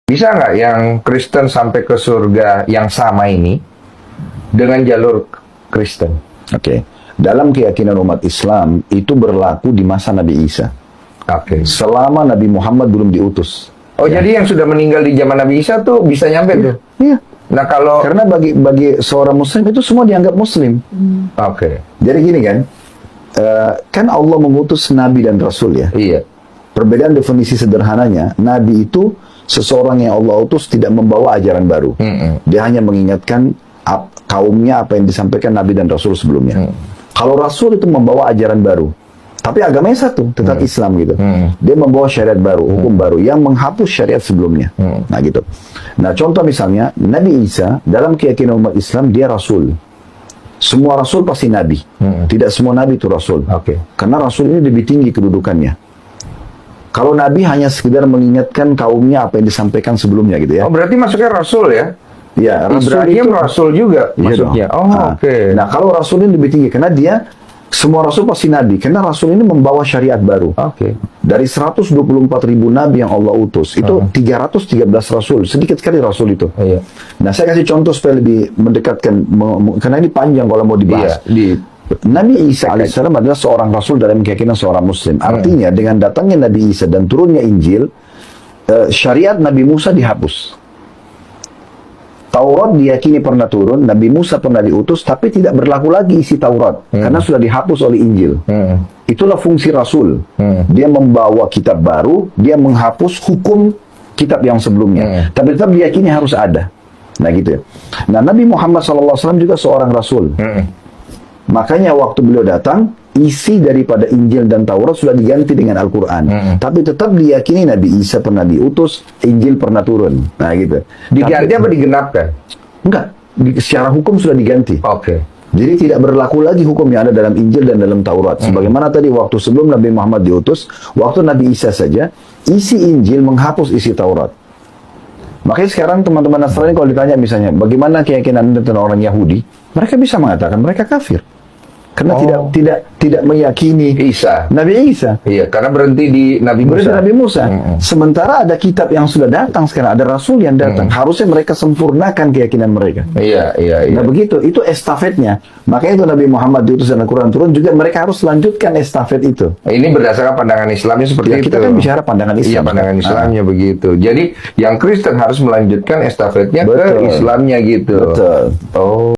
Bisa nggak yang Kristen sampai ke surga yang sama ini dengan jalur Kristen? Oke. Dalam keyakinan umat Islam itu berlaku di masa Nabi Isa. Oke. Selama Nabi Muhammad belum diutus. Oh, jadi yang sudah meninggal di zaman Nabi Isa tuh bisa nyampe tuh? Iya. Nah, kalau... Karena bagi seorang Muslim itu semua dianggap Muslim. Oke. Jadi gini kan, kan Allah mengutus Nabi dan Rasul ya. Iya. Perbedaan definisi sederhananya, Nabi itu seseorang yang Allah utus tidak membawa ajaran baru. Dia hanya mengingatkan kaumnya apa yang disampaikan Nabi dan Rasul sebelumnya. Kalau Rasul itu membawa ajaran baru, tapi agamanya satu, tetap Islam gitu. Dia membawa syariat baru, hukum baru yang menghapus syariat sebelumnya. Nah gitu. Nah contoh misalnya Nabi Isa dalam keyakinan umat Islam dia Rasul. Semua Rasul pasti Nabi. Tidak semua Nabi itu Rasul. Karena Rasul ini lebih tinggi kedudukannya. Kalau Nabi hanya sekedar mengingatkan kaumnya apa yang disampaikan sebelumnya gitu ya. Oh, berarti masuknya Rasul ya? Ya, Rasul Ibrahim itu Rasul juga iya maksudnya. dong. Oh, oke. Nah, kalau Rasul ini lebih tinggi karena dia semua Rasul pasti Nabi. Karena Rasul ini membawa syariat baru. Dari 124.000 Nabi yang Allah utus, itu 313 Rasul. Sedikit sekali Rasul itu. Nah, saya kasih contoh supaya lebih mendekatkan, karena ini panjang kalau mau dibahas. Nabi Isa alaihissalam adalah seorang Rasul dalam keyakinan seorang Muslim. Artinya, dengan datangnya Nabi Isa dan turunnya Injil, syariat Nabi Musa dihapus. Taurat diyakini pernah turun, Nabi Musa pernah diutus, tapi tidak berlaku lagi isi Taurat. Karena sudah dihapus oleh Injil. Itulah fungsi Rasul. Dia membawa kitab baru, dia menghapus hukum kitab yang sebelumnya. Tapi tetap diyakini harus ada. Nah gitu ya. Nah Nabi Muhammad SAW juga seorang Rasul. Makanya waktu beliau datang, isi daripada Injil dan Taurat sudah diganti dengan Al-Quran. Tapi tetap diyakini Nabi Isa pernah diutus, Injil pernah turun. Nah gitu. Diganti apa digenapkan? Enggak. Secara hukum sudah diganti. Jadi tidak berlaku lagi hukum yang ada dalam Injil dan dalam Taurat. Sebagaimana tadi waktu sebelum Nabi Muhammad diutus, waktu Nabi Isa saja, isi Injil menghapus isi Taurat. Makanya sekarang teman-teman Nasrani kalau ditanya misalnya, bagaimana keyakinan tentang orang Yahudi, mereka bisa mengatakan mereka kafir. Karena tidak meyakini Nabi Isa. Iya, karena berhenti di Nabi Musa. Sementara ada kitab yang sudah datang sekarang, ada Rasul yang datang. Harusnya mereka sempurnakan keyakinan mereka. Nah begitu, itu estafetnya. Makanya itu Nabi Muhammad diutus dan Al-Quran turun juga mereka harus lanjutkan estafet itu. Ini berdasarkan pandangan Islamnya seperti itu. Kita kan bicara pandangan Islam. Iya, pandangan Islamnya begitu. Jadi yang Kristen harus melanjutkan estafetnya ke Islamnya gitu. Betul.